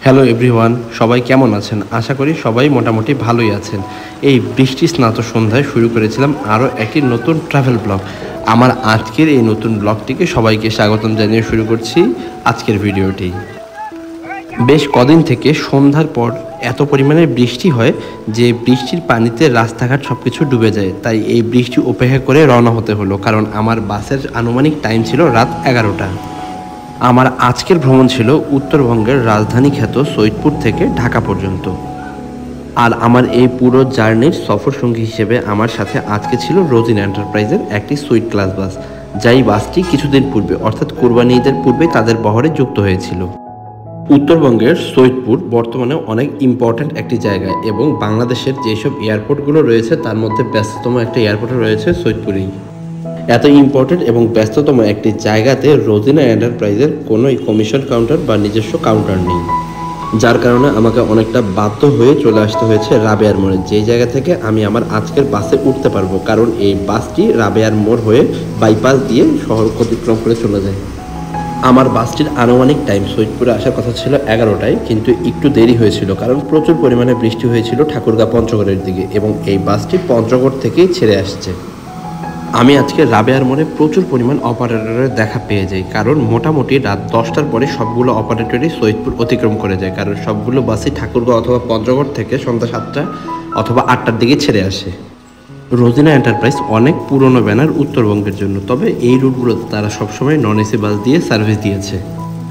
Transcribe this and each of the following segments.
Hello everyone, সবাই কেমন আছেন? আশা করি সবাই মোটামুটি ভালোই আছেন। এই বৃষ্টি স্নাত সন্ধ্যায় শুরু করেছিলাম আরও একটি নতুন ট্রাভেল ব্লগ। আমার আজকের এই নতুন ব্লগটিকে সবাইকে স্বাগতম জানিয়ে শুরু করছি আজকের ভিডিওটি। বেশ কদিন থেকে সন্ধ্যার পর এত পরিমাণে বৃষ্টি হয় যে বৃষ্টির পানিতে রাস্তাঘাট সব কিছু ডুবে যায়। তাই এই বৃষ্টি উপেক্ষা করে রওনা হতে হলো, কারণ আমার বাসের আনুমানিক টাইম ছিল রাত 11টা। আমার আজকের ভ্রমণ ছিল উত্তরবঙ্গের রাজধানী খ্যাত সৈয়দপুর থেকে ঢাকা পর্যন্ত। আর আমার এই পুরো জার্নির সফর সঙ্গী হিসেবে আমার সাথে আজকে ছিল রোজিনা এন্টারপ্রাইজের একটি সুইট ক্লাস বাস, যাই বাসটি কিছুদিন পূর্বে অর্থাৎ কুরবানি ঈদের পূর্বে তাদের বহরে যুক্ত হয়েছিল। উত্তরবঙ্গের সৈয়দপুর বর্তমানে অনেক ইম্পর্ট্যান্ট একটি জায়গা এবং বাংলাদেশের যেসব এয়ারপোর্টগুলো রয়েছে তার মধ্যে ব্যস্ততম একটা এয়ারপোর্ট রয়েছে সৈয়দপুরেই। এত ইম্পর্টেন্ট এবং ব্যস্ততম একটি জায়গাতে রোজিনা এন্টারপ্রাইজের কোনো কমিশন কাউন্টার বা নিজস্ব কাউন্টার নেই, যার কারণে আমাকে অনেকটা বাধ্য হয়ে চলে আসতে হয়েছে রাবেয়ার মোড়ে, যেই জায়গা থেকে আমি আমার আজকের বাসে উঠতে পারবো, কারণ এই বাসটি রাবেয়ার মোড় হয়ে বাইপাস দিয়ে শহর অতিক্রম করে চলে যায়। আমার বাসটির আনুমানিক টাইম সৈয়দপুরে আসার কথা ছিল 11টায়, কিন্তু একটু দেরি হয়েছিল কারণ প্রচুর পরিমাণে বৃষ্টি হয়েছিল ঠাকুরগাঁ পঞ্চগড়ের দিকে এবং এই বাসটি পঞ্চগড় থেকেই ছেড়ে আসছে। আমি আজকে রাবেয়ার মোড়ে প্রচুর পরিমাণ অপারেটরের দেখা পেয়ে যাই, কারণ মোটামুটি রাত 10টার পরে সবগুলো অপারেটরই সৈয়দপুর অতিক্রম করে যায়, কারণ সবগুলো বাসই ঠাকুরগাঁও অথবা পঞ্চগড় থেকে সন্ধ্যা 7টা অথবা 8টার দিকে ছেড়ে আসে। রোজিনা এন্টারপ্রাইজ অনেক পুরনো ব্যানার উত্তরবঙ্গের জন্য, তবে এই রুটগুলোতে তারা সবসময় নন এসি বাস দিয়ে সার্ভিস দিয়েছে।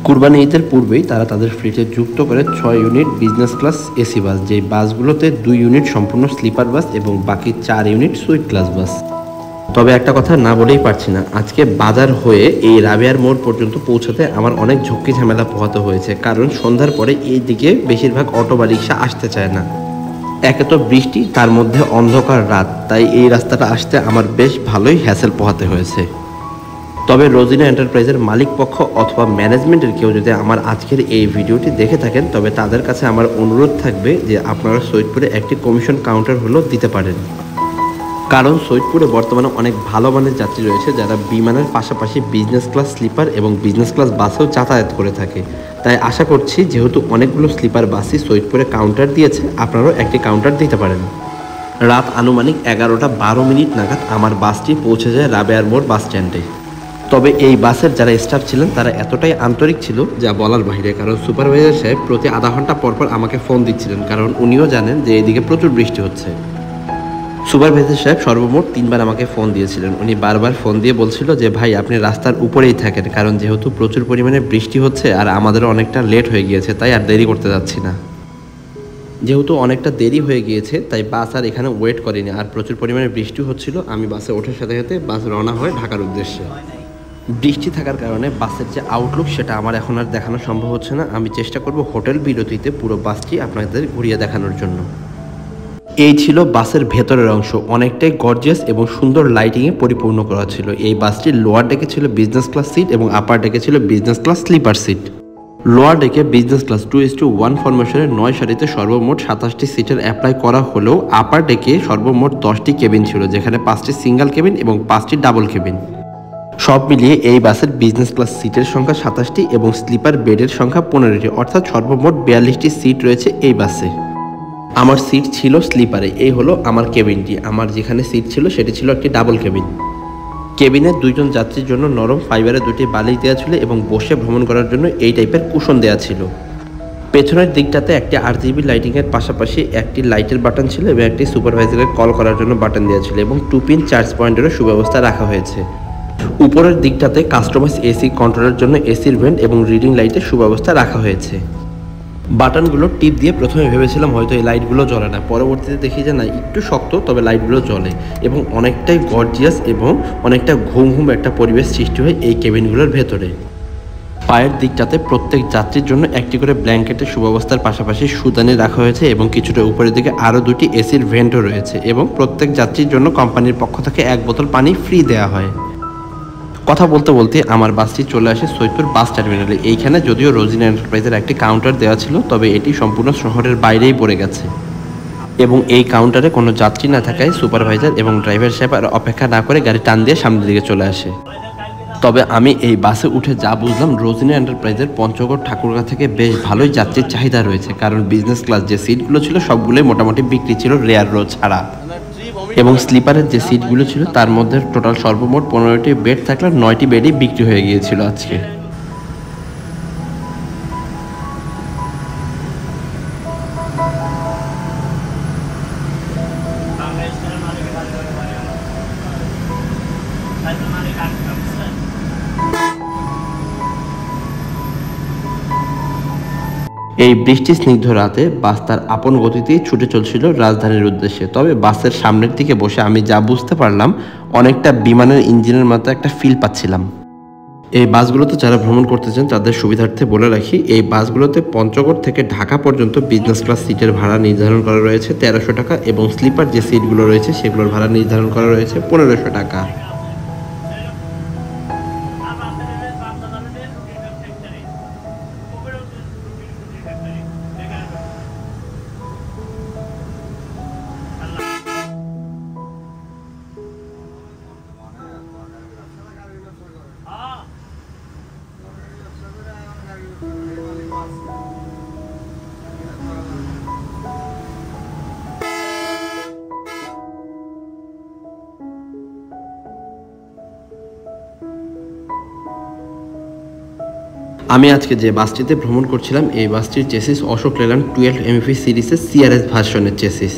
কুরবানি ঈদের পূর্বেই তারা তাদের ফ্লিটে যুক্ত করে 6 unit business class AC bus, যেই বাসগুলোতে 2 ইউনিট সম্পূর্ণ স্লিপার বাস এবং বাকি 4 ইউনিট সুইট ক্লাস বাস। তবে একটা কথা না বলেই পারছি না, আজকে বাজার হয়ে এই রাবেয়ার মোড় পর্যন্ত পৌঁছাতে আমার অনেক ঝক্কি ঝামেলা পোহাতে হয়েছে, কারণ সন্ধ্যার পরে এই দিকে বেশিরভাগ অটো বা রিক্সা আসতে চায় না। একে তো বৃষ্টি, তার মধ্যে অন্ধকার রাত, তাই এই রাস্তাটা আসতে আমার বেশ ভালোই হ্যাসেল পোহাতে হয়েছে। তবে রোজিনা এন্টারপ্রাইজের মালিক পক্ষ অথবা ম্যানেজমেন্টের কেউ যদি আমার আজকের এই ভিডিওটি দেখে থাকেন, তবে তাদের কাছে আমার অনুরোধ থাকবে যে আপনারা সৈয়দপুরে একটি কমিশন কাউন্টার হলেও দিতে পারেন, কারণ সৈয়দপুরে বর্তমানে অনেক ভালো মানের যাত্রী রয়েছে যারা বিমানের পাশাপাশি বিজনেস ক্লাস স্লিপার এবং বিজনেস ক্লাস বাসেও যাতায়াত করে থাকে। তাই আশা করছি যেহেতু অনেকগুলো স্লিপার বাসই সৈয়দপুরে কাউন্টার দিয়েছে, আপনারাও একটি কাউন্টার দিতে পারেন। রাত আনুমানিক 11:12 নাগাদ আমার বাসটি পৌঁছে যায় রাবেয়ার মোড় বাস স্ট্যান্ডে। তবে এই বাসের যারা স্টাফ ছিলেন তারা এতটাই আন্তরিক ছিল যা বলার বাইরে, কারণ সুপারভাইজার সাহেব প্রতি আধা ঘন্টা পরপর আমাকে ফোন দিচ্ছিলেন, কারণ উনিও জানেন যে এইদিকে প্রচুর বৃষ্টি হচ্ছে। সুপারভাইজার সাহেব সর্বমোট 3বার আমাকে ফোন দিয়েছিলেন। উনি বারবার ফোন দিয়ে বলছিল যে ভাই আপনি রাস্তার উপরেই থাকেন, কারণ যেহেতু প্রচুর পরিমাণে বৃষ্টি হচ্ছে আর আমাদেরও অনেকটা লেট হয়ে গিয়েছে, তাই আর দেরি করতে যাচ্ছি না। যেহেতু অনেকটা দেরি হয়ে গিয়েছে তাই বাস আর এখানে ওয়েট করেনি, আর প্রচুর পরিমাণে বৃষ্টি হচ্ছিল। আমি বাসে ওঠার সাথে সাথে বাস রওনা হয় ঢাকার উদ্দেশ্যে। বৃষ্টি থাকার কারণে বাসের যে আউটলুক সেটা আমার এখন আর দেখানো সম্ভব হচ্ছে না। আমি চেষ্টা করব হোটেল বিরতিতে পুরো বাসটি আপনাদের ঘুরিয়ে দেখানোর জন্য। এই ছিল বাসের ভেতরের অংশ, অনেকটাই গর্জিয়াস এবং সুন্দর লাইটিংয়ে পরিপূর্ণ করা ছিল। এই বাসটির লোয়ার ডেকে ছিল বিজনেস ক্লাস সিট এবং আপার ডেকে ছিল business class sleeper seat. Lower ডেকে বিজনেস ক্লাস 2:1 ফরমেশনের 9 সারিতে সর্বমোট 27টি সিটের অ্যাপ্লাই করা হলেও আপার ডেকে সর্বমোট 10টি কেবিন ছিল, যেখানে 5টি সিঙ্গেল কেবিন এবং 5টি ডাবল কেবিন। সব মিলিয়ে এই বাসের বিজনেস ক্লাস সিটের সংখ্যা 27টি এবং স্লিপার বেডের সংখ্যা 15টি, অর্থাৎ সর্বমোট 42টি সিট রয়েছে এই বাসে। আমার সিট ছিল স্লিপারে। এই হলো আমার কেবিনটি। আমার যেখানে সিট ছিল সেটি ছিল একটি ডাবল কেবিন। কেবিনের 2জন যাত্রীর জন্য নরম ফাইবারের 2টি বালিশ দেওয়া ছিল এবং বসে ভ্রমণ করার জন্য এই টাইপের কুশন দেওয়া ছিল। পেছনের দিকটাতে একটি RGB লাইটিংয়ের পাশাপাশি একটি লাইটের বাটন ছিল এবং একটি সুপারভাইজারের কল করার জন্য বাটন দেওয়া ছিল এবং 2 পিন চার্জ পয়েন্টেরও সুব্যবস্থা রাখা হয়েছে। উপরের দিকটাতে কাস্টমাইজ এসি কন্ট্রোলের জন্য এসির ভেন্ট এবং রিডিং লাইটের সুব্যবস্থা রাখা হয়েছে। বাটনগুলো টিপ দিয়ে প্রথমে ভেবেছিলাম হয়তো এই লাইটগুলো জ্বলে না, পরবর্তীতে দেখি যে না, একটু শক্ত, তবে লাইটগুলো জ্বলে এবং অনেকটাই গর্জিয়াস এবং অনেকটা ঘুম ঘুম একটা পরিবেশ সৃষ্টি হয় এই কেবিনগুলোর ভেতরে। পায়ের দিকটাতে প্রত্যেক যাত্রীর জন্য একটি করে ব্ল্যাঙ্কেটের সুব্যবস্থার পাশাপাশি সুদানি রাখা হয়েছে এবং কিছুটা উপরের দিকে আরও 2টি এসির ভেন্টও রয়েছে এবং প্রত্যেক যাত্রীর জন্য কোম্পানির পক্ষ থেকে 1 বোতল পানি ফ্রি দেওয়া হয়। কথা বলতে বলতে আমার বাসটি চলে আসে সৈয়দপুর বাস টার্মিনালে। এইখানে যদিও রোজিনা এন্টারপ্রাইজের একটি কাউন্টার দেওয়া ছিল, তবে এটি সম্পূর্ণ শহরের বাইরেই পড়ে গেছে এবং এই কাউন্টারে কোনো যাত্রী না থাকায় সুপারভাইজার এবং ড্রাইভার সাহেব আর অপেক্ষা না করে গাড়ি টান দিয়ে সামনের দিকে চলে আসে। তবে আমি এই বাসে উঠে যা বুঝলাম, রোজিনা এন্টারপ্রাইজের পঞ্চগড় ঠাকুরগাঁ থেকে বেশ ভালোই যাত্রীর চাহিদা রয়েছে, কারণ বিজনেস ক্লাস যে সিটগুলো ছিল সবগুলোই মোটামুটি বিক্রি ছিল, রেয়ার রো ছাড়া। এবং স্লিপারের যে সিটগুলো ছিল তার মধ্যে টোটাল সর্বমোট 15টি বেড থাকলে 9টি বেডই বিক্রি হয়ে গিয়েছিল আজকে। এই বৃষ্টি স্নিগ্ধ রাতে বাস তার আপন গতিতেই ছুটে চলছিল রাজধানীর উদ্দেশ্যে। তবে বাসের সামনের দিকে বসে আমি যা বুঝতে পারলাম, অনেকটা বিমানের ইঞ্জিনের মতো একটা ফিল পাচ্ছিলাম। এই বাসগুলোতে যারা ভ্রমণ করতে চান তাদের সুবিধার্থে বলে রাখি, এই বাসগুলোতে পঞ্চগড় থেকে ঢাকা পর্যন্ত বিজনেস ক্লাস সিটের ভাড়া নির্ধারণ করা রয়েছে 1300 টাকা, এবং স্লিপার যে সিটগুলো রয়েছে সেগুলোর ভাড়া নির্ধারণ করা রয়েছে 1500 টাকা। আমি আজকে যে বাসটিতে ভ্রমণ করছিলাম, এই বাসটির চেসিস অশোক লেল্যান্ড 12 MEP সিরিজের CRS ভার্সনের চেসিস।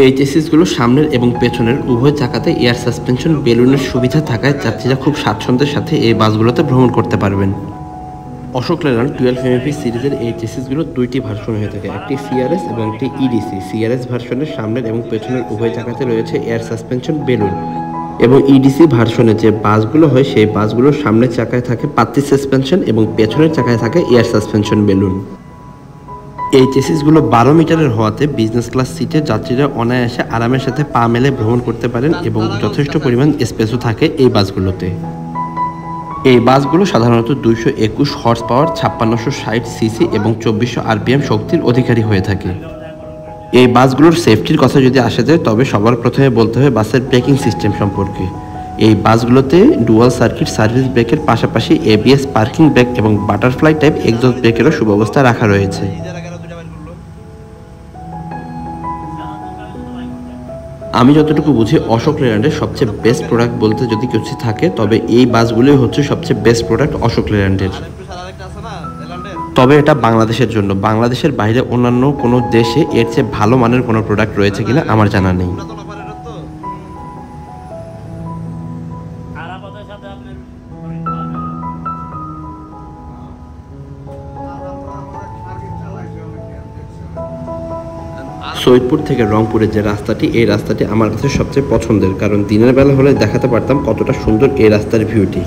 এই চেসিসগুলো সামনের এবং পেছনের উভয় চাকাতে এয়ার সাসপেনশন বেলুনের সুবিধা থাকায় যাত্রীরা খুব স্বাচ্ছন্দ্যের সাথে এই বাসগুলোতে ভ্রমণ করতে পারবেন। অশোক লেল্যান্ড 12 MEP সিরিজের এই চেসিসগুলো দুইটি ভার্সন হয়ে থাকে, একটি CRS এবং একটি EDC। CRS ভার্সনের সামনের এবং পেছনের উভয় চাকাতে রয়েছে এয়ার সাসপেনশন বেলুন, এবং EDC ভার্সনে যে বাসগুলো হয় সেই বাসগুলোর সামনের চাকায় থাকে পাত্তি সাসপেনশন এবং পেছনের চাকায় থাকে এয়ার সাসপেনশন বেলুন। এই চেসিসগুলো 12 মিটারের হওয়াতে বিজনেস ক্লাস সিটে যাত্রীরা অনায়াসে আরামের সাথে পা মেলে ভ্রমণ করতে পারেন, এবং যথেষ্ট পরিমাণ স্পেসও থাকে এই বাসগুলোতে। এই বাসগুলো সাধারণত 221 হর্স পাওয়ার, 5660 সিসি এবং 2400 RPM শক্তির অধিকারী হয়ে থাকে। এই বাসগুলোর সেফটির কথা যদি আসা যায়, তবে সবার প্রথমে বলতে হবে বাসের ব্রেকিং সিস্টেম সম্পর্কে। এই বাসগুলোতে ডুয়াল সার্কিট সার্ভিস ব্রেকের পাশাপাশি ABS পার্কিং ব্রেক এবং বাটারফ্লাই টাইপ এক্সস্ট ব্রেকেরও সুব্যবস্থা রাখা রয়েছে। আমি যতটুকু বুঝি, অশোক লেল্যান্ডের সবচেয়ে বেস্ট প্রোডাক্ট বলতে যদি কিছু থাকে তবে এই বাসগুলোই হচ্ছে সবচেয়ে বেস্ট প্রোডাক্ট অশোক লেল্যান্ডের। তবে এটা বাংলাদেশের জন্য, বাংলাদেশের বাইরে অন্যান্য কোনো দেশে এর চেয়ে ভালো মানের কোনো প্রোডাক্ট রয়েছে কিনা আমার জানা নেই। সৈয়দপুর থেকে রংপুরের যে রাস্তাটি, এই রাস্তাটি আমার কাছে সবচেয়ে পছন্দের, কারণ দিনের বেলা হলে দেখাতে পারতাম কতটা সুন্দর এই রাস্তার ভিউটি।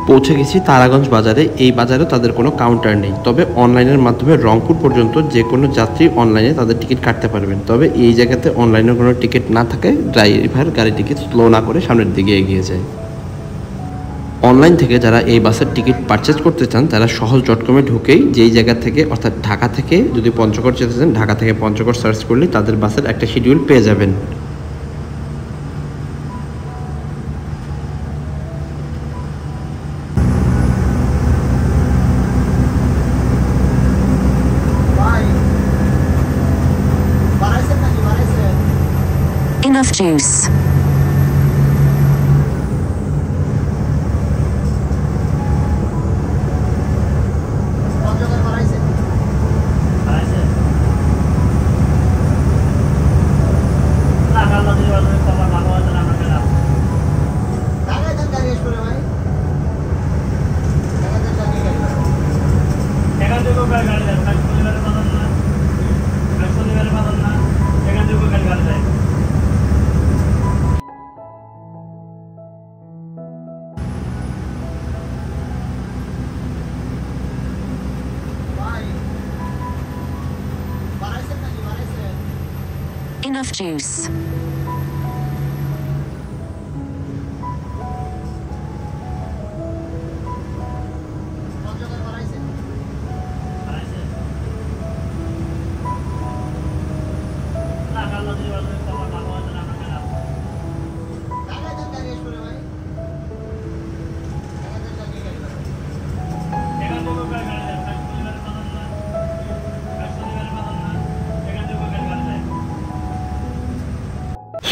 পৌঁছে গেছি তারাগঞ্জ বাজারে। এই বাজারে তাদের কোনো কাউন্টার নেই, তবে অনলাইনের মাধ্যমে রংপুর পর্যন্ত যে কোনো যাত্রী অনলাইনে তাদের টিকিট কাটতে পারবেন। তবে এই জায়গাতে অনলাইনের কোনো টিকিট না থাকায় ড্রাইভার গাড়ি টিকিট স্লো না করে সামনের দিকে এগিয়ে যায়। অনলাইন থেকে যারা এই বাসের টিকিট পারচেজ করতে চান তারা সহজ.com ঢুকেই যেই জায়গা থেকে, অর্থাৎ ঢাকা থেকে যদি পঞ্চগড় যেতে চান, ঢাকা থেকে পঞ্চগড় সার্চ করলে তাদের বাসের একটা শিডিউল পেয়ে যাবেন। Enough juice. Enough juice.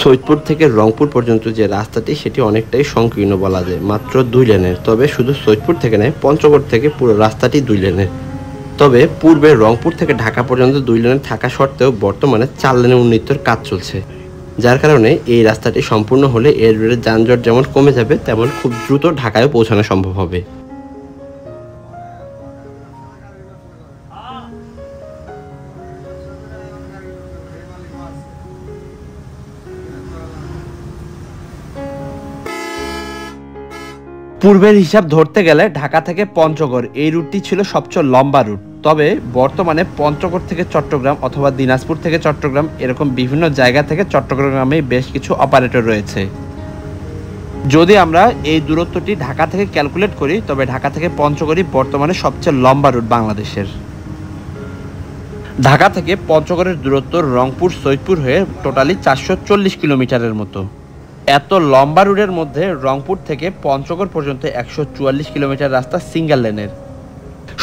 Saidpur থেকে রংপুর পর্যন্ত যে রাস্তাটি সেটি অনেকটাই সংকীর্ণ বলা যায়, মাত্র 2 লেনের। তবে শুধু সৈয়দপুর থেকে নয়, পঞ্চগড় থেকে পুরো রাস্তাটি 2 লেনের। তবে পূর্বে রংপুর থেকে ঢাকা পর্যন্ত 2 লেনের থাকা সত্ত্বেও বর্তমানে 4 লেনে উন্নীতর কাজ চলছে, যার কারণে এই রাস্তাটি সম্পূর্ণ হলে এর যানজট যেমন কমে যাবে, তেমন খুব দ্রুত ঢাকায় পৌঁছানো সম্ভব হবে। পূর্বের হিসাব ধরতে গেলে ঢাকা থেকে পঞ্চগড় এই রুটটি ছিল সবচেয়ে লম্বা রুট। তবে বর্তমানে পঞ্চগড় থেকে চট্টগ্রাম অথবা দিনাজপুর থেকে চট্টগ্রাম এরকম বিভিন্ন জায়গা থেকে চট্টগ্রামে বেশ কিছু অপারেটর রয়েছে। যদি আমরা এই দূরত্বটি ঢাকা থেকে ক্যালকুলেট করি, তবে ঢাকা থেকে পঞ্চগড়ই বর্তমানে সবচেয়ে লম্বা রুট বাংলাদেশের। ঢাকা থেকে পঞ্চগড়ের দূরত্ব রংপুর সৈয়দপুর হয়ে টোটালি 440 কিলোমিটারের মতো। এত লম্বা রুটের মধ্যে রংপুর থেকে পঞ্চগড় পর্যন্ত 144 কিলোমিটার রাস্তা সিঙ্গেল লেনের।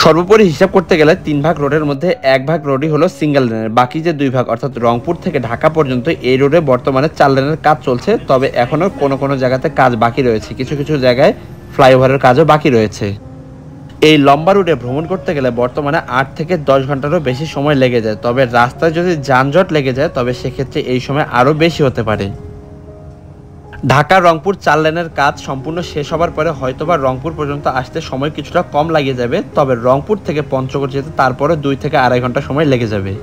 সর্বোপরি হিসাব করতে গেলে 3 ভাগ রোডের মধ্যে 1 ভাগ রোডই হলো সিঙ্গেল লেনের, বাকি যে 2 ভাগ অর্থাৎ রংপুর থেকে ঢাকা পর্যন্ত এই রোডে বর্তমানে 4 লেনের কাজ চলছে। তবে এখনও কোনো জায়গাতে কাজ বাকি রয়েছে, কিছু কিছু জায়গায় ফ্লাইওভারের কাজও বাকি রয়েছে। এই লম্বা রুটে ভ্রমণ করতে গেলে বর্তমানে 8 থেকে 10 ঘন্টারও বেশি সময় লেগে যায়। তবে রাস্তায় যদি যানজট লেগে যায় তবে সেক্ষেত্রে এই সময় আরও বেশি হতে পারে। ঢাকা রংপুর 4 লেনের কাজ সম্পূর্ণ শেষ হবার পরে হয়তোবা রংপুর পর্যন্ত আসতে সময় কিছুটা কম লাগিয়ে যাবে, তবে রংপুর থেকে পঞ্চগড় যেতে তারপরে 2 থেকে 2.5 ঘন্টা সময় লেগে যাবে।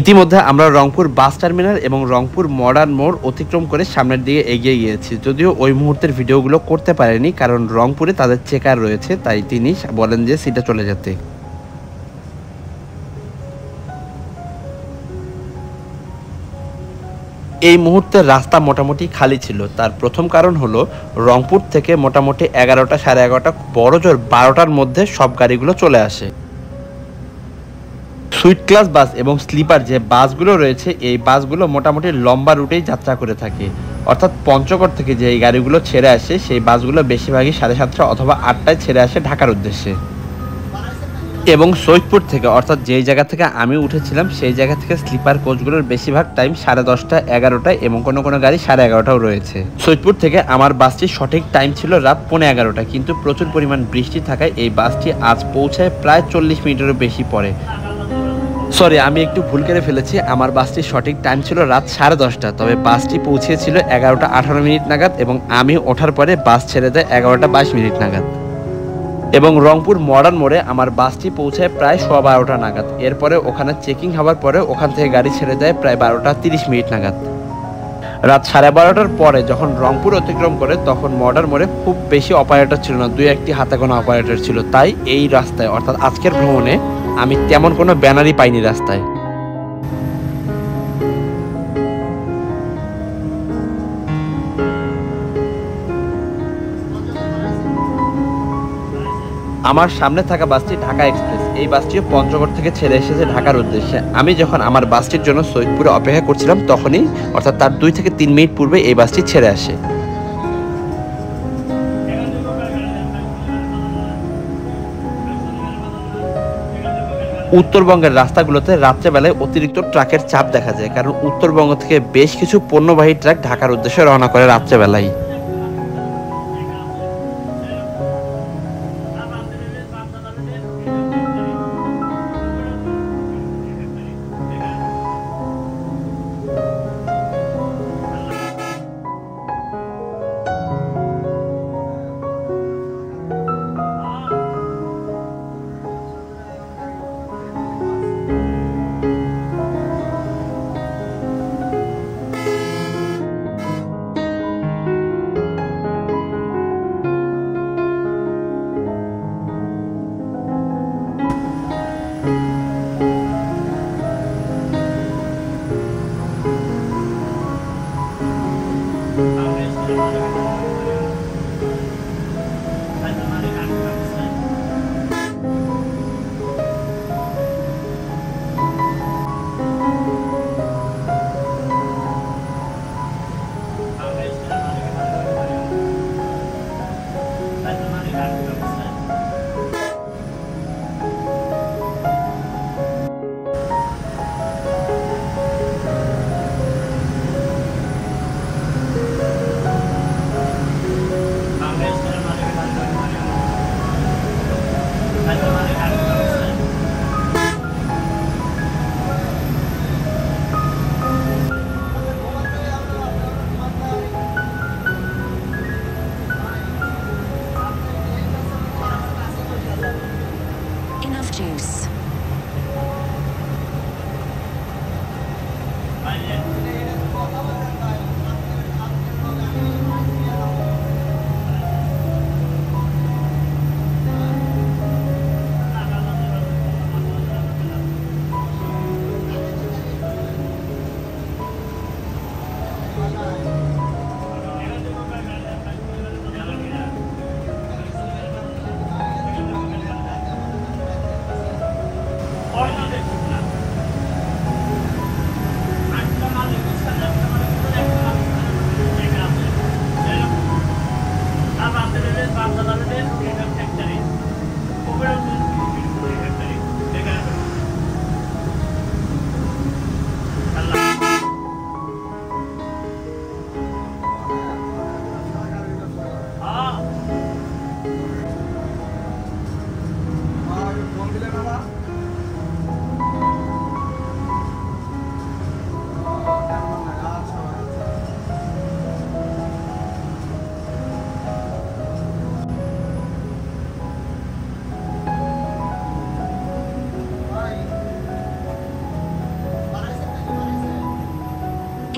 ইতিমধ্যে আমরা রংপুর বাস টার্মিনাল এবং রংপুর মডার্ন মোড় অতিক্রম করে সামনের দিকে এগিয়ে গিয়েছি। যদিও ওই মুহূর্তের ভিডিওগুলো করতে পারেনি, কারণ রংপুরে তাদের চেকার রয়েছে, তাই তিনি বলেন যে সিটে চলে যেতে। এই মুহূর্তে রাস্তা মোটামুটি খালি ছিল। তার প্রথম কারণ হলো রংপুর থেকে মোটামুটি 11টা সাড়ে 11টা বড় জোর 12টার মধ্যে সব গাড়িগুলো চলে আসে। সুইট ক্লাস বাস এবং স্লিপার যে বাসগুলো রয়েছে এই বাসগুলো মোটামুটি লম্বা রুটেই যাত্রা করে থাকে, অর্থাৎ পঞ্চগড় থেকে যে এই গাড়িগুলো ছেড়ে আসে সেই বাসগুলো বেশিরভাগই 7:30 অথবা 8টায় ছেড়ে আসে ঢাকার উদ্দেশ্যে। এবং সৈয়দপুর থেকে অর্থাৎ যেই জায়গা থেকে আমি উঠেছিলাম সেই জায়গা থেকে স্লিপার কোচগুলোর বেশিরভাগ টাইম 10:30 11টায় এবং কোনো গাড়ি 11:30টাও রয়েছে। সৈয়দপুর থেকে আমার বাসটির সঠিক টাইম ছিল রাত 11:15, কিন্তু প্রচুর পরিমাণ বৃষ্টি থাকায় এই বাসটি আজ পৌঁছায় প্রায় 40 মিনিটেরও বেশি পরে। সরি, আমি একটু ভুল করে ফেলেছি, আমার বাসটির সঠিক টাইম ছিল রাত 10:30, তবে বাসটি পৌঁছেছিল 11টা 18 নাগাদ এবং আমি ওঠার পরে বাস ছেড়ে দেয় 11টা 22 নাগাদ। এবং রংপুর মডার্ন মোড়ে আমার বাসটি পৌঁছায় প্রায় 12:15 নাগাদ। এরপরে ওখানে চেকিং হওয়ার পরে ওখান থেকে গাড়ি ছেড়ে দেয় প্রায় 12টা 30 নাগাদ। রাত 12:30টার পরে যখন রংপুর অতিক্রম করে তখন মডার্ন মোড়ে খুব বেশি অপারেটর ছিল না, 2-1টি হাতে গোনা অপারেটর ছিল। তাই এই রাস্তায় অর্থাৎ আজকের ভ্রমণে আমি তেমন কোনো ব্যানারই পাইনি রাস্তায়। আমার সামনে থাকা বাসটি ঢাকা এক্সপ্রেস। এই বাসটিও পঞ্চগড় থেকে ছেড়ে এসেছে ঢাকার উদ্দেশ্যে। আমি যখন আমার বাসটির জন্য সৈয়দপুরে অপেক্ষা করছিলাম তখনই অর্থাৎ তার 2 থেকে 3 মিনিট পূর্বে এই বাসটি ছেড়ে আসে। উত্তরবঙ্গের রাস্তাগুলোতে রাত্রেবেলায় অতিরিক্ত ট্রাকের চাপ দেখা যায়, কারণ উত্তরবঙ্গ থেকে বেশ কিছু পণ্যবাহী ট্রাক ঢাকার উদ্দেশ্যে রওনা করে রাত্রেবেলায়।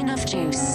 Enough juice.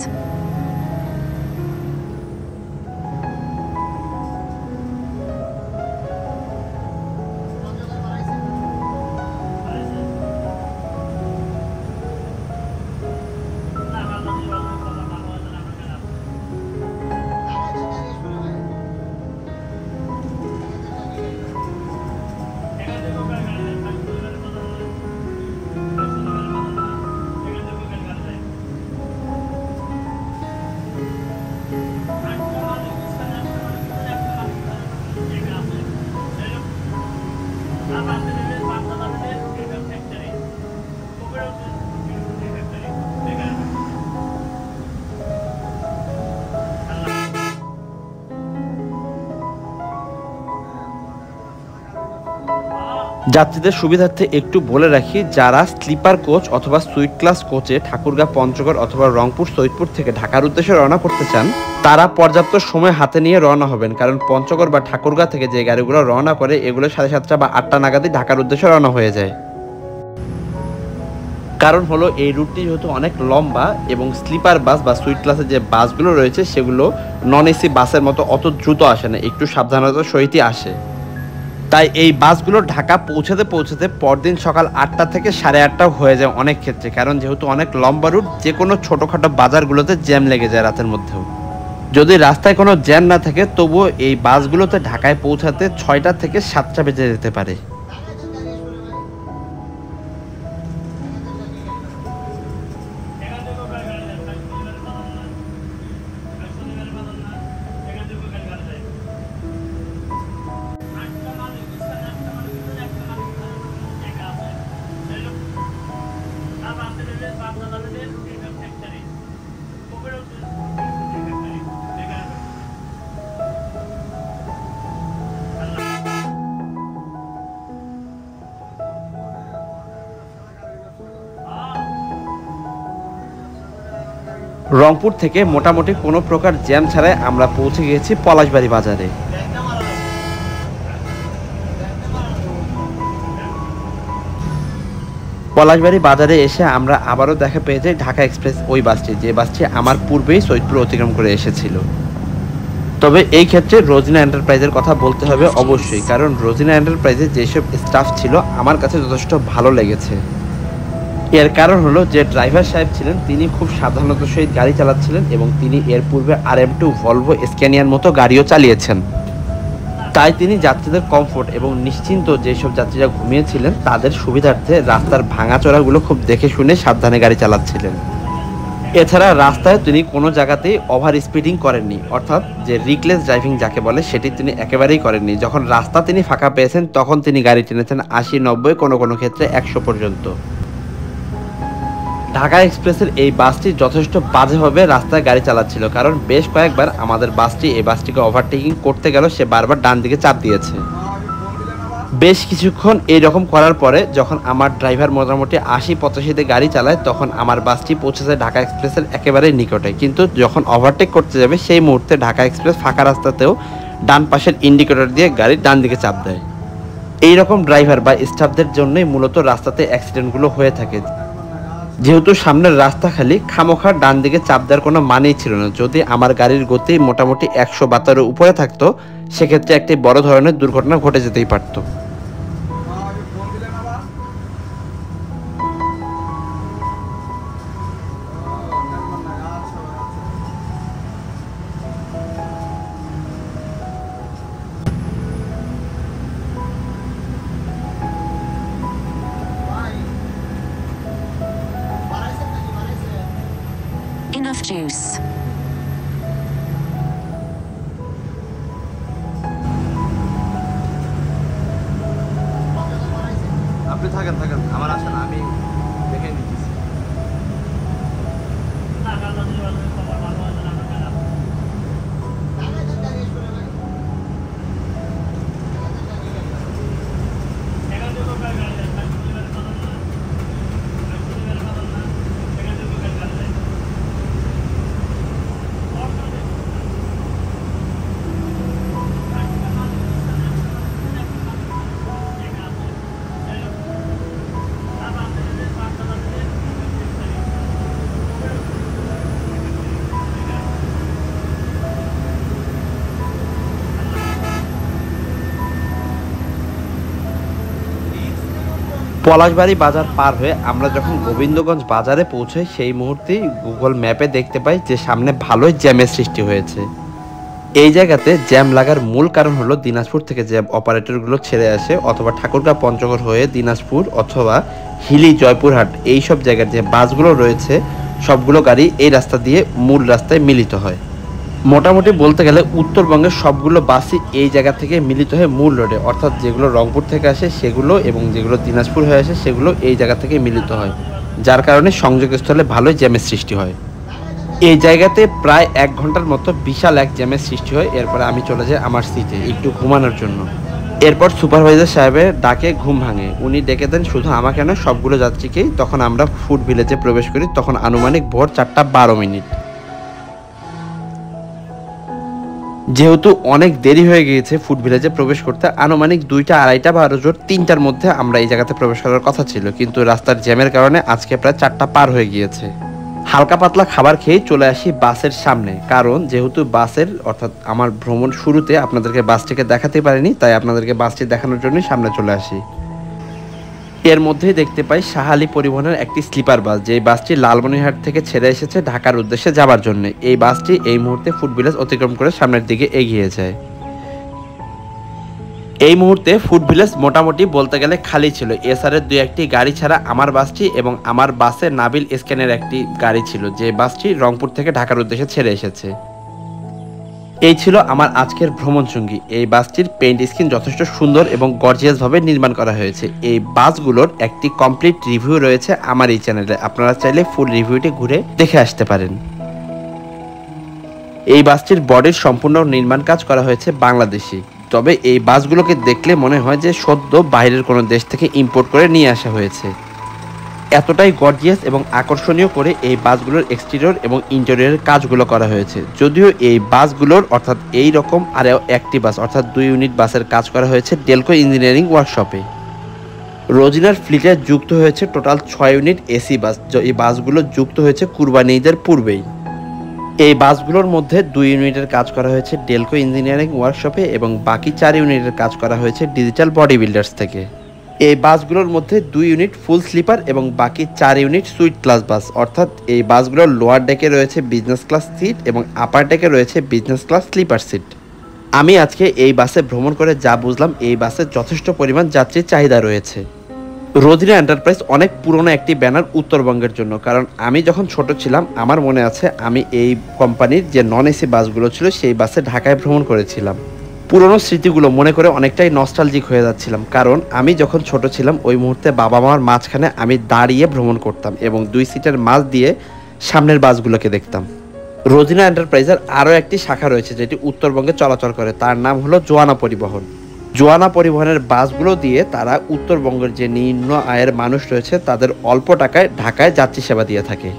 যাত্রীদের সুবিধার্থে একটু বলে রাখি, যারা স্লিপার কোচ অথবা সুইট ক্লাস কোচে ঠাকুরগাঁ, পঞ্চগড় অথবা রংপুর, সৈয়দপুর থেকে ঢাকার উদ্দেশ্যে রওনা করতে চান, তারা পর্যাপ্ত সময় হাতে নিয়ে রওনা হবেন। কারণ পঞ্চগড় বা ঠাকুরগাঁ থেকে যে গাড়িগুলো রওনা করে এগুলো 7:30 বা 8টা নাগাদই ঢাকার উদ্দেশ্যে রওনা হয়ে যায়। কারণ হলো এই রুটটি যেহেতু অনেক লম্বা এবং স্লিপার বাস বা সুইট ক্লাসের যে বাসগুলো রয়েছে সেগুলো নন এসি বাসের মতো অত দ্রুত আসে না, একটু সাবধানতার সহিতই আসে। তাই এই বাসগুলো ঢাকা পৌঁছাতে পৌঁছাতে পরদিন সকাল 8টা থেকে 8:30 হয়ে যায় অনেক ক্ষেত্রে। কারণ যেহেতু অনেক লম্বা রুট, যে কোনো ছোটোখাটো বাজারগুলোতে জ্যাম লেগে যায় রাতের মধ্যেও। যদি রাস্তায় কোনো জ্যাম না থাকে তবুও এই বাসগুলোতে ঢাকায় পৌঁছাতে 6টা থেকে 7টা বেজে যেতে পারে। রংপুর থেকে মোটামুটি কোনো প্রকার জ্যাম ছাড়াই আমরা পৌঁছে গিয়েছি পলাশবাড়ি বাজারে। পলাশবাড়ি বাজারে এসে আমরা আবারও দেখা পেয়ে যাই ঢাকা এক্সপ্রেস, ওই বাসটি, যে বাসটি আমার পূর্বেই সৈয়দপুর অতিক্রম করে এসেছিল। তবে এই ক্ষেত্রে রোজিনা এন্টারপ্রাইজের কথা বলতে হবে অবশ্যই, কারণ রোজিনা এন্টারপ্রাইজের যেসব স্টাফ ছিল আমার কাছে যথেষ্ট ভালো লেগেছে। এর কারণ হলো যে ড্রাইভার সাহেব ছিলেন তিনি খুব সাবধানতার সহিত গাড়ি চালাচ্ছিলেন এবং তিনি এর পূর্বে RM2 ভলভো স্ক্যানিয়ার মতো গাড়িও চালিয়েছেন। তাই তিনি যাত্রীদের কমফোর্ট এবং নিশ্চিন্ত, যেসব যাত্রীরা ঘুমিয়েছিলেন তাদের সুবিধার্থে রাস্তার ভাঙাচোরাগুলো খুব দেখে শুনে সাবধানে গাড়ি চালাচ্ছিলেন। এছাড়া রাস্তায় তিনি কোনো জায়গাতেই ওভার স্পিডিং করেননি, অর্থাৎ যে রিকলেস ড্রাইভিং যাকে বলে সেটি তিনি একেবারেই করেননি। যখন রাস্তা তিনি ফাঁকা পেয়েছেন তখন তিনি গাড়ি টেনেছেন 80, 90, কোনো কোনো ক্ষেত্রে 100 পর্যন্ত। ঢাকা এক্সপ্রেসের এই বাসটি যথেষ্ট বাজেভাবে রাস্তায় গাড়ি চালাচ্ছিল, কারণ বেশ কয়েকবার আমাদের বাসটি এই বাসটিকে ওভারটেকিং করতে গেল, সে বারবার ডান দিকে চাপ দিয়েছে। বেশ কিছুক্ষণ এইরকম করার পরে যখন আমার ড্রাইভার মোটামুটি 80-85-তে গাড়ি চালায় তখন আমার বাসটি পৌঁছেছে ঢাকা এক্সপ্রেসের একেবারে নিকটে। কিন্তু যখন ওভারটেক করতে যাবে সেই মুহূর্তে ঢাকা এক্সপ্রেস ফাঁকা রাস্তাতেও ডান পাশের ইন্ডিকেটর দিয়ে গাড়ি ডান দিকে চাপ দেয়। এইরকম ড্রাইভার বা স্টাফদের জন্যই মূলত রাস্তাতে অ্যাক্সিডেন্টগুলো হয়ে থাকে। যেহেতু সামনের রাস্তা খালি, খামোখা ডান দিকে চাপ দেওয়ার কোনো মানেই ছিল না। যদি আমার গাড়ির গতি মোটামুটি 100 উপরে থাকতো, সেক্ষেত্রে একটি বড় ধরনের দুর্ঘটনা ঘটে যেতেই পারত। Enough juice. আপনি থাকেন, আমার আসে না, আমি দেখে নিচ্ছি। পলাশবাড়ি বাজার পার হয়ে আমরা যখন গোবিন্দগঞ্জ বাজারে পৌঁছাই, সেই মুহূর্তেই গুগল ম্যাপে দেখতে পাই যে সামনে ভালোই জ্যামের সৃষ্টি হয়েছে। এই জায়গাতে জ্যাম লাগার মূল কারণ হলো দিনাজপুর থেকে যে অপারেটরগুলো ছেড়ে আসে, অথবা ঠাকুরগাঁও পঞ্চগড় হয়ে দিনাজপুর অথবা হিলি জয়পুরহাট এইসব জায়গার যে বাসগুলো রয়েছে, সবগুলো গাড়ি এই রাস্তা দিয়ে মূল রাস্তায় মিলিত হয়। মোটামুটি বলতে গেলে উত্তরবঙ্গের সবগুলো বাসই এই জায়গা থেকে মিলিত হয়ে মূল রোডে, অর্থাৎ যেগুলো রংপুর থেকে আসে সেগুলো এবং যেগুলো দিনাজপুর হয়ে আসে সেগুলো এই জায়গা থেকে মিলিত হয়, যার কারণে সংযোগস্থলে ভালোই জ্যামের সৃষ্টি হয়। এই জায়গাতে প্রায় 1 ঘন্টার মতো বিশাল এক জ্যামের সৃষ্টি হয়। এরপরে আমি চলে যাই আমার সিটে একটু ঘুমানোর জন্য। এরপর সুপারভাইজার সাহেবের ডাকে ঘুম ভাঙে। উনি ডেকে দেন শুধু আমাকে নয়, সবগুলো যাত্রীকেই। তখন আমরা ফুড ভিলেজে প্রবেশ করি। তখন আনুমানিক ভোর 4:12। যেহেতু অনেক দেরি হয়ে গিয়েছে ফুড ভিলেজে প্রবেশ করতে, আনুমানিক 2টা, 2:30 বা আরো জোর 3টার মধ্যে আমরা এই জায়গাতে প্রবেশ করার কথা ছিল, কিন্তু রাস্তার জ্যামের কারণে আজকে প্রায় 4টা পার হয়ে গিয়েছে। হালকা পাতলা খাবার খেয়ে চলে আসি বাসের সামনে, কারণ যেহেতু বাসের অর্থাৎ আমার ভ্রমণ শুরুতে আপনাদেরকে বাসটিকে দেখাতে পারিনি, তাই আপনাদেরকে বাসটি দেখানোর জন্যই সামনে চলে আসি। এর মধ্যেই দেখতে পাই শাহালি পরিবহনের একটি স্লিপার বাস, যে বাসটি লালমনিরহাট থেকে ছেড়ে এসেছে ঢাকার উদ্দেশ্যে যাবার জন্য। এই বাসটি এই মুহূর্তে ফুড ভিলেজ অতিক্রম করে সামনের দিকে এগিয়ে যায়। এই মুহূর্তে ফুড ভিলেজ মোটামুটি বলতে গেলে খালি ছিল। এসআরের 2-1টি গাড়ি ছাড়া আমার বাসটি এবং আমার বাসে নাবিল স্ক্যানের একটি গাড়ি ছিল, যে বাসটি রংপুর থেকে ঢাকার উদ্দেশ্যে ছেড়ে এসেছে। এই ছিল আমার আজকের ভ্রমণ সঙ্গী। এই বাসটির পেইন্ট স্কিন যথেষ্ট সুন্দর এবং গর্জিয়াস ভাবে নির্মাণ করা হয়েছে। এই বাসগুলোর একটি কমপ্লিট রিভিউ রয়েছে আমার এই চ্যানেলে, আপনারা চাইলে ফুল রিভিউটি ঘুরে দেখে আসতে পারেন। এই বাসটির বডির সম্পূর্ণ নির্মাণ কাজ করা হয়েছে বাংলাদেশি, তবে এই বাসগুলোকে দেখলে মনে হয় যে সদ্য বাইরের কোনো দেশ থেকে ইম্পোর্ট করে নিয়ে আসা হয়েছে। এতটাই গর্জিয়াস এবং আকর্ষণীয় করে এই বাসগুলোর এক্সটেরিয়র এবং ইন্টেরিয়রের কাজগুলো করা হয়েছে। যদিও এই বাসগুলোর অর্থাৎ এই রকম আরও একটি বাস অর্থাৎ 2 ইউনিট বাসের কাজ করা হয়েছে ডেলকো ইঞ্জিনিয়ারিং ওয়ার্কশপে। রোজিনার ফ্লিটে যুক্ত হয়েছে টোটাল 6 ইউনিট এসি বাস। এই বাসগুলো যুক্ত হয়েছে কুরবানি ঈদের পূর্বেই। এই বাসগুলোর মধ্যে 2 ইউনিটের কাজ করা হয়েছে ডেলকো ইঞ্জিনিয়ারিং ওয়ার্কশপে এবং বাকি 4 ইউনিটের কাজ করা হয়েছে ডিজিটাল বডি বিল্ডার্স থেকে। এই বাসগুলোর মধ্যে 2 ইউনিট ফুল স্লিপার এবং বাকি 4 ইউনিট সুইট ক্লাস বাস, অর্থাৎ এই বাসগুলোর লোয়ার ডেকে রয়েছে বিজনেস ক্লাস সিট এবং আপার ডেকে রয়েছে বিজনেস ক্লাস স্লিপার সিট। আমি আজকে এই বাসে ভ্রমণ করে যা বুঝলাম, এই বাসে যথেষ্ট পরিমাণ যাত্রীর চাহিদা রয়েছে। রোজিনা এন্টারপ্রাইজ অনেক পুরনো একটি ব্যানার উত্তরবঙ্গের জন্য, কারণ আমি যখন ছোট ছিলাম আমার মনে আছে আমি এই কোম্পানির যে নন এসি বাসগুলো ছিল সেই বাসে ঢাকায় ভ্রমণ করেছিলাম। পুরনো স্মৃতিগুলো মনে করে অনেকটাই নস্টালজিক হয়ে যাচ্ছিলাম, কারণ আমি যখন ছোট ছিলাম ওই মুহূর্তে বাবা মার মাঝখানে আমি দাঁড়িয়ে ভ্রমণ করতাম এবং 2 সিটের মাঝ দিয়ে সামনের বাসগুলোকে দেখতাম। রোজিনা এন্টারপ্রাইজের আরও একটি শাখা রয়েছে যেটি উত্তরবঙ্গে চলাচল করে, তার নাম হলো জোয়ানা পরিবহন। জোয়ানা পরিবহনের বাসগুলো দিয়ে তারা উত্তরবঙ্গের যে নিম্ন আয়ের মানুষ রয়েছে তাদের অল্প টাকায় ঢাকায় যাত্রী সেবা দিয়ে থাকে।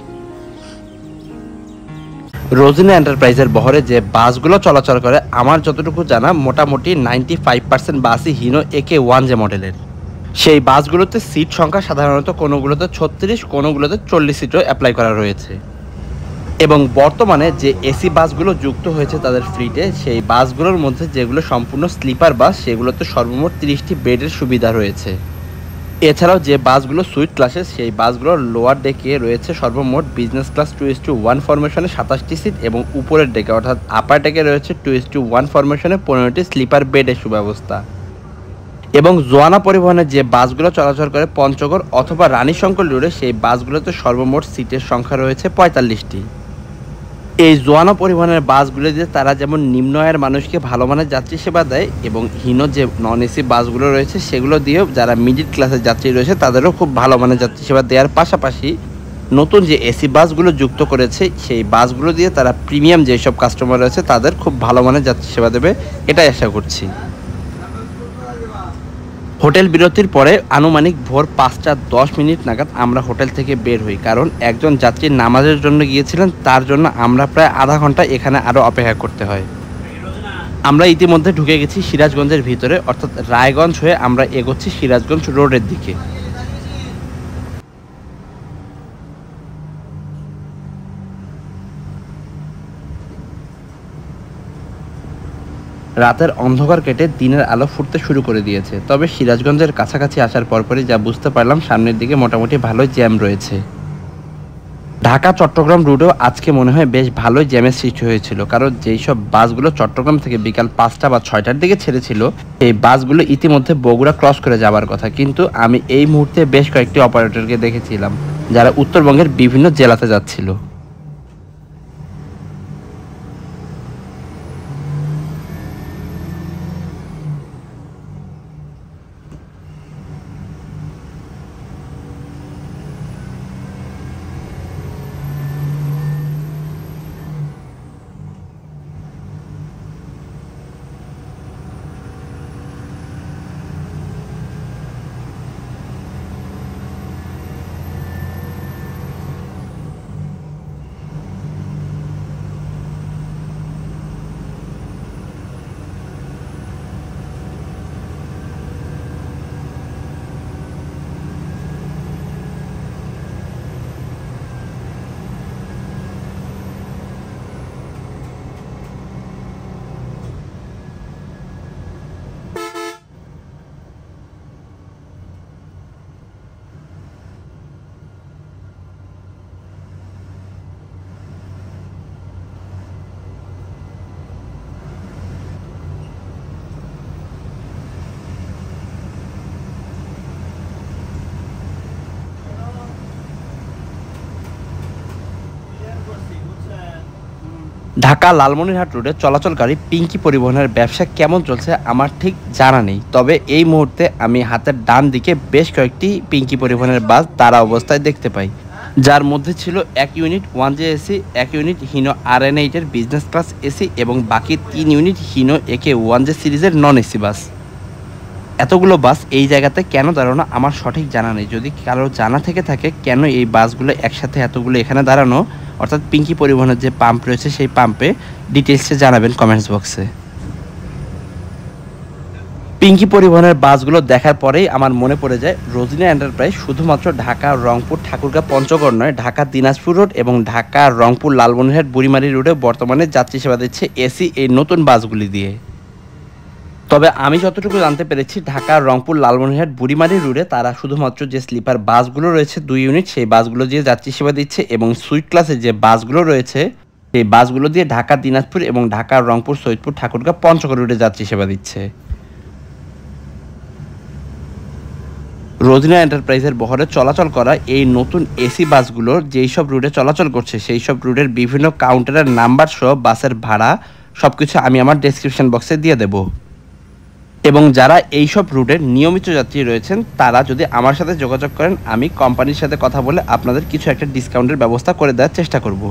রোজিনা এন্টারপ্রাইজের বহরে যে বাসগুলো চলাচল করে আমার যতটুকু জানা মোটামুটি 95% বাসই হিনো AK1J মডেলের। সেই বাসগুলোতে সিট সংখ্যা সাধারণত কোনোগুলোতে 36, কোনোগুলোতে 40 সিটও অ্যাপ্লাই করা রয়েছে। এবং বর্তমানে যে এসি বাসগুলো যুক্ত হয়েছে তাদের ফ্লিটে, সেই বাসগুলোর মধ্যে যেগুলো সম্পূর্ণ স্লিপার বাস সেগুলোতে সর্বমোট 30টি বেডের সুবিধা রয়েছে। এছাড়াও যে বাসগুলো সুইট ক্লাসের, সেই বাসগুলোর লোয়ার ডেকে রয়েছে সর্বমোট বিজনেস ক্লাস 2:1 ফরমেশনে 27টি সিট এবং উপরের ডেকে অর্থাৎ আপার ডেকে রয়েছে 2:1 ফরমেশনে 15টি স্লিপার বেডের সুব্যবস্থা। এবং জোয়ানা পরিবহনের যে বাসগুলো চলাচল করে পঞ্চগড় অথবা রানীশঙ্কর রোডে, সেই বাসগুলোতে সর্বমোট সিটের সংখ্যা রয়েছে 45টি। এই জোয়ানা পরিবহনের বাসগুলো দিয়ে তারা যেমন নিম্ন আয়ের মানুষকে ভালো মানের যাত্রী সেবা দেয় এবং হীন যে নন এসি বাসগুলো রয়েছে সেগুলো দিয়েও যারা মিডল ক্লাসের যাত্রী রয়েছে তাদেরও খুব ভালো মানের যাত্রী সেবা দেওয়ার পাশাপাশি নতুন যে এসি বাসগুলো যুক্ত করেছে সেই বাসগুলো দিয়ে তারা প্রিমিয়াম যেসব কাস্টমার রয়েছে তাদের খুব ভালো মানের যাত্রী সেবা দেবে, এটাই আশা করছি। হোটেল বিরতির পরে আনুমানিক ভোর 5:10 নাগাদ আমরা হোটেল থেকে বের হই, কারণ একজন যাত্রী নামাজের জন্য গিয়েছিলেন, তার জন্য আমরা প্রায় আধা ঘন্টা এখানে আরও অপেক্ষা করতে হয়। আমরা ইতিমধ্যে ঢুকে গেছি সিরাজগঞ্জের ভিতরে, অর্থাৎ রায়গঞ্জ হয়ে আমরা এগোচ্ছি সিরাজগঞ্জ রোডের দিকে। রাতের অন্ধকার কেটে দিনের আলো ফুটতে শুরু করে দিয়েছে, তবে সিরাজগঞ্জের কাছাকাছি আসার পরপরই যা বুঝতে পারলাম সামনের দিকে মোটামুটি ভালোই জ্যাম রয়েছে। ঢাকা চট্টগ্রাম রুটেও আজকে মনে হয় বেশ ভালোই জ্যামের সৃষ্টি হয়েছিল, কারণ যেই সব বাসগুলো চট্টগ্রাম থেকে বিকাল 5টা বা 6টার দিকে ছেড়েছিল এই বাসগুলো ইতিমধ্যে বগুড়া ক্রস করে যাওয়ার কথা, কিন্তু আমি এই মুহূর্তে বেশ কয়েকটি অপারেটরকে দেখেছিলাম যারা উত্তরবঙ্গের বিভিন্ন জেলাতে যাচ্ছিল। ঢাকা লালমনিরহাট রোডে চলাচলকারী পিঙ্কি পরিবহনের ব্যবসা কেমন চলছে আমার ঠিক জানা নেই, তবে এই মুহূর্তে আমি হাতের ডান দিকে বেশ কয়েকটি পিঙ্কি পরিবহনের বাস দাঁড়া অবস্থায় দেখতে পাই, যার মধ্যে ছিল 1 unit 1J AC, 1 unit Hino RN8 এর বিজনেস ক্লাস এসি এবং বাকি 3 ইউনিট হিনো AK 1J সিরিজের নন এসি বাস। এতগুলো বাস এই জায়গাতে কেন দাঁড়ানো আমার সঠিক জানা নেই, যদি কারো জানা থেকে থাকে কেন এই বাসগুলো একসাথে এতগুলো এখানে দাঁড়ানো, অর্থাৎ পিঙ্কি পরিবহনের যে পাম্প রয়েছে সেই পাম্পে ডিটেলসে জানাবেন কমেন্টস বক্সে। পিঙ্কি পরিবহনের বাসগুলো দেখার পরেই আমার মনে পড়ে যায় রোজিনা এন্টারপ্রাইজ শুধুমাত্র ঢাকা রংপুর ঠাকুরগাঁ পঞ্চগড় নয়, ঢাকা দিনাজপুর রোড এবং ঢাকা রংপুর লালমনিরহাট বুড়িমারি রোডে বর্তমানে যাত্রী সেবা দিচ্ছে এসি এই নতুন বাসগুলি দিয়ে। তবে আমি যতটুকু জানতে পেরেছি ঢাকা রংপুর লালমনিরহাট বুড়িমারি রুটে তারা শুধুমাত্র যে স্লিপার বাসগুলো রয়েছে 2 ইউনিট সেই বাসগুলো দিয়ে যাত্রী সেবা দিচ্ছে এবং সুইট ক্লাসের যে বাসগুলো রয়েছে সেই বাসগুলো দিয়ে ঢাকা দিনাজপুর এবং ঢাকা রংপুর সৈয়দপুর ঠাকুরগাঁ পঞ্চগড় রুটে যাত্রী সেবা দিচ্ছে। রোজিনা এন্টারপ্রাইজের বহরে চলাচল করা এই নতুন এসি বাসগুলোর যেই সব রুটে চলাচল করছে সেই সব রুটের বিভিন্ন কাউন্টারের নাম্বার সহ বাসের ভাড়া সবকিছু আমি আমার ডেসক্রিপশন বক্সে দিয়ে দেব। এবং যারা এই সব রুটের নিয়মিত যাত্রী রয়েছেন তারা যদি আমার সাথে যোগাযোগ করেন আমি কোম্পানির সাথে কথা বলে আপনাদের কিছু একটা ডিসকাউন্টের ব্যবস্থা করে দেওয়ার চেষ্টা করব।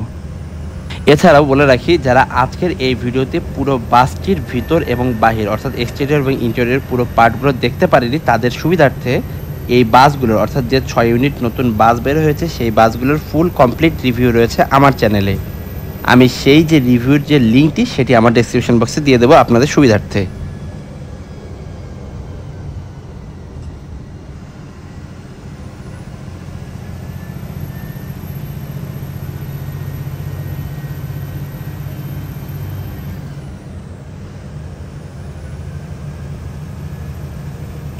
এছাড়াও বলে রাখি যারা আজকের এই ভিডিওতে পুরো বাসটির ভিতর এবং বাহির অর্থাৎ এক্সটেরিয়র এবং ইন্টেরিয়র পুরো পার্টগুলো দেখতে পারেনি তাদের সুবিধার্থে এই বাসগুলোর অর্থাৎ যে 6 ইউনিট নতুন বাস বের হয়েছে সেই বাসগুলোর ফুল কমপ্লিট রিভিউ রয়েছে আমার চ্যানেলে। আমি সেই যে রিভিউর যে লিঙ্কটি সেটি আমার ডেসক্রিপশন বক্সে দিয়ে দেবো আপনাদের সুবিধার্থে।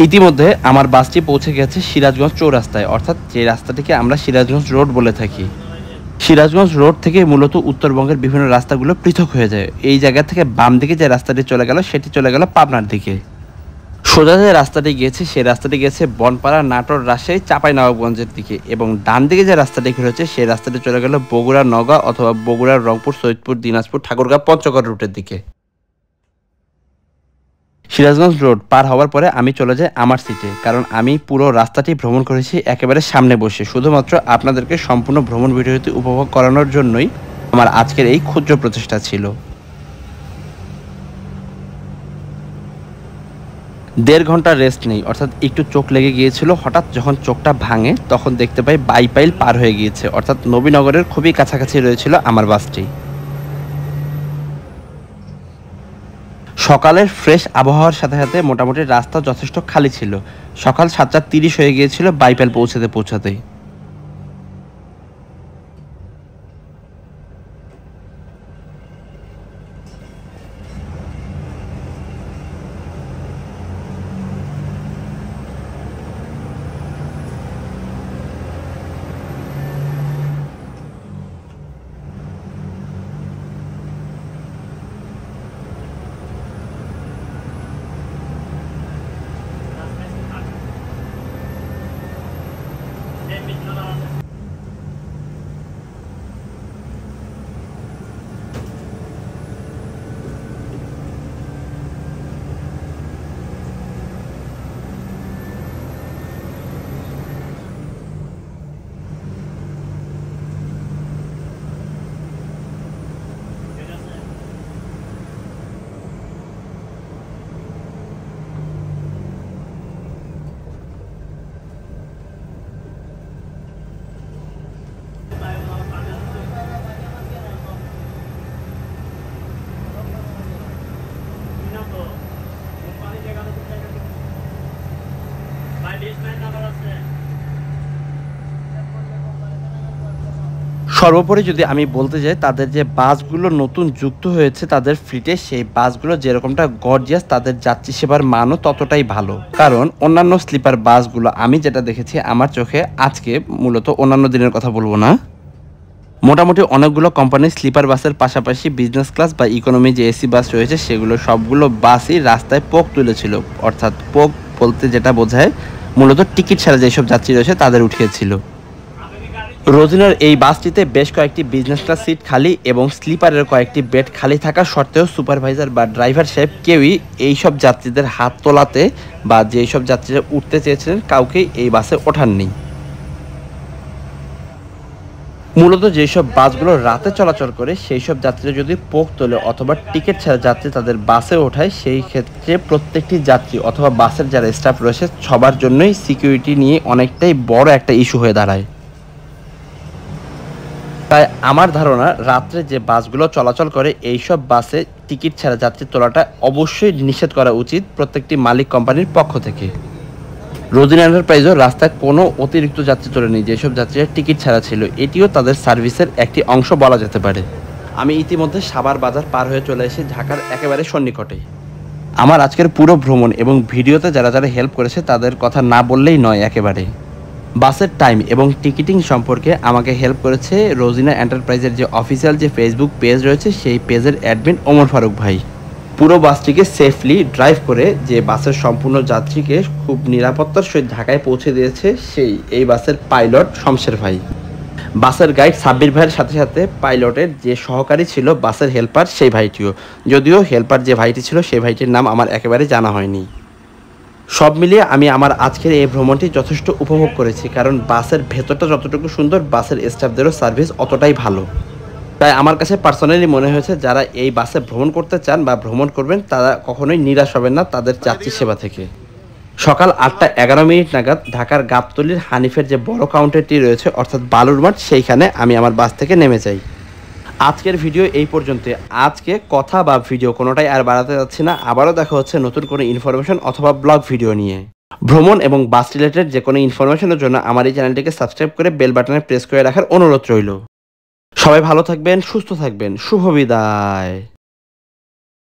ইতিমধ্যে আমার বাসটি পৌঁছে গেছে সিরাজগঞ্জ চৌরাস্তায়, অর্থাৎ যে রাস্তাটিকে আমরা সিরাজগঞ্জ রোড বলে থাকি। সিরাজগঞ্জ রোড থেকে মূলত উত্তরবঙ্গের বিভিন্ন রাস্তাগুলো পৃথক হয়ে যায়। এই জায়গা থেকে বাম দিকে যে রাস্তাটি চলে গেল সেটি চলে গেল পাবনার দিকে। সোজা যে রাস্তাটি গিয়েছে সেই রাস্তাটি গিয়েছে বনপাড়া, নাটোর, রাজশাহী, চাঁপাইনবাবগঞ্জের দিকে, এবং ডান দিকে যে রাস্তাটি ঘুরেছে সেই রাস্তাটি চলে গেল বগুড়া, নওগাঁ অথবা বগুড়ার রংপুর, সৈয়দপুর, দিনাজপুর, ঠাকুরগাঁও, পঞ্চগড় রুটের দিকে। সিরাজগঞ্জ রোড পার হওয়ার পরে আমি চলে যাই আমার সিটে, কারণ আমি পুরো রাস্তাটি ভ্রমণ করেছি একেবারে সামনে বসে, শুধুমাত্র আপনাদেরকে সম্পূর্ণ ভ্রমণ ভিডিওটি উপভোগ করানোর জন্যই আমার আজকের এই ক্ষুদ্র প্রচেষ্টা ছিল। 1.5 ঘন্টা রেস্ট নেই, অর্থাৎ একটু চোখ লেগে গিয়েছিল। হঠাৎ যখন চোখটা ভাঙে তখন দেখতে পাই বাইপাইল পার হয়ে গিয়েছে, অর্থাৎ নবীনগরের খুবই কাছাকাছি রয়েছিল আমার বাসটি। সকালের ফ্রেশ আবহাওয়ার সাথে সাথে মোটামুটি রাস্তা যথেষ্ট খালি ছিল। সকাল 7:30 হয়ে গিয়েছিল বাইপাইল পৌঁছাতেই। সর্বোপরি যদি আমি বলতে যাই, তাদের যে বাসগুলো নতুন যুক্ত হয়েছে তাদের ফ্লিটে, সেই বাসগুলো যেরকমটা গর্জিয়াস, তাদের যাত্রী সেবার মানও ততটাই ভালো। কারণ অন্যান্য স্লিপার বাসগুলো আমি যেটা দেখেছি আমার চোখে, আজকে মূলত অন্যান্য দিনের কথা বলবো না, মোটামুটি অনেকগুলো কোম্পানির স্লিপার বাসের পাশাপাশি বিজনেস ক্লাস বা ইকোনমি যে এসি বাস রয়েছে সেগুলো সবগুলো বাসই রাস্তায় পোক তুলেছিল। অর্থাৎ পোক বলতে যেটা বোঝায় মূলত টিকিট ছাড়া যেসব যাত্রী রয়েছে তাদের উঠিয়েছিল। রোজিনার এই বাসটিতে বেশ কয়েকটি বিজনেস ক্লাস সিট খালি এবং স্লিপারের কয়েকটি বেড খালি থাকা সত্ত্বেও সুপারভাইজার বা ড্রাইভার সাহেব কেউই এইসব যাত্রীদের হাত তোলাতে বা যেই সব যাত্রীরা উঠতে চেয়েছিলেন কাউকেই এই বাসে ওঠাননি। মূলত যেসব বাসগুলো রাতে চলাচল করে সেই সব যাত্রীরা যদি পোক তোলে অথবা টিকিট ছাড়া যাত্রী তাদের বাসে ওঠায়, সেই ক্ষেত্রে প্রত্যেকটি যাত্রী অথবা বাসের যারা স্টাফ রয়েছে সবার জন্যই সিকিউরিটি নিয়ে অনেকটাই বড় একটা ইস্যু হয়ে দাঁড়ায়। তাই আমার ধারণা রাত্রে যে বাসগুলো চলাচল করে এইসব বাসে টিকিট ছাড়া যাত্রী তোলাটা অবশ্যই নিষেধ করা উচিত প্রত্যেকটি মালিক কোম্পানির পক্ষ থেকে। রোজিনা এন্টারপ্রাইজও রাস্তায় কোনো অতিরিক্ত যাত্রী তোলেনি যেসব যাত্রীরা টিকিট ছাড়া ছিল, এটিও তাদের সার্ভিসের একটি অংশ বলা যেতে পারে। আমি ইতিমধ্যে সাভার বাজার পার হয়ে চলে এসেছি ঢাকার একেবারে সন্নিকটে। আমার আজকের পুরো ভ্রমণ এবং ভিডিওতে যারা যারা হেল্প করেছে তাদের কথা না বললেই নয় একেবারে। বাসের টাইম এবং টিকিটিং সম্পর্কে আমাকে হেল্প করেছে রোজিনা এন্টারপ্রাইজের যে অফিসিয়াল যে ফেসবুক পেজ রয়েছে সেই পেজের অ্যাডমিন ওমর ফারুক ভাই। পুরো বাসটিকে সেফলি ড্রাইভ করে যে বাসের সম্পূর্ণ যাত্রীকে খুব নিরাপত্তার সহিত ঢাকায় পৌঁছে দিয়েছে এই বাসের পাইলট শমশের ভাই। বাসের গাইড সাব্বির ভাইয়ের সাথে সাথে পাইলটের যে সহকারী ছিল বাসের হেল্পার সেই ভাইটিও, যদিও হেল্পার যে ভাইটি ছিল সেই ভাইটির নাম আমার একেবারে জানা হয়নি। সব মিলিয়ে আমি আমার আজকের এই ভ্রমণটি যথেষ্ট উপভোগ করেছি, কারণ বাসের ভেতরটা যতটুকু সুন্দর বাসের স্টাফদেরও সার্ভিস অতটাই ভালো। তাই আমার কাছে পার্সোনালি মনে হয়েছে যারা এই বাসে ভ্রমণ করতে চান বা ভ্রমণ করবেন তারা কখনোই নিরাশ হবেন না তাদের যাত্রী সেবা থেকে। সকাল 8:11 নাগাদ ঢাকার গাবতলীর হানিফের যে বড় কাউন্টারটি রয়েছে অর্থাৎ বালুর মাঠ, সেইখানে আমি আমার বাস থেকে নেমে যাই। আজকের ভিডিও এই পর্যন্ত। আজকে কথা বা ভিডিও কোনোটাই আর বাড়াতে যাচ্ছি না। আবারও দেখা হচ্ছে নতুন কোনো ইনফরমেশন অথবা ব্লগ ভিডিও নিয়ে। ভ্রমণ এবং বাস রিলেটেড যে কোনো ইনফরমেশনের জন্য আমার এই চ্যানেলটিকে সাবস্ক্রাইব করে বেল বাটনে প্রেস করে রাখার অনুরোধ রইল। সবাই ভালো থাকবেন, সুস্থ থাকবেন। শুভ বিদায়।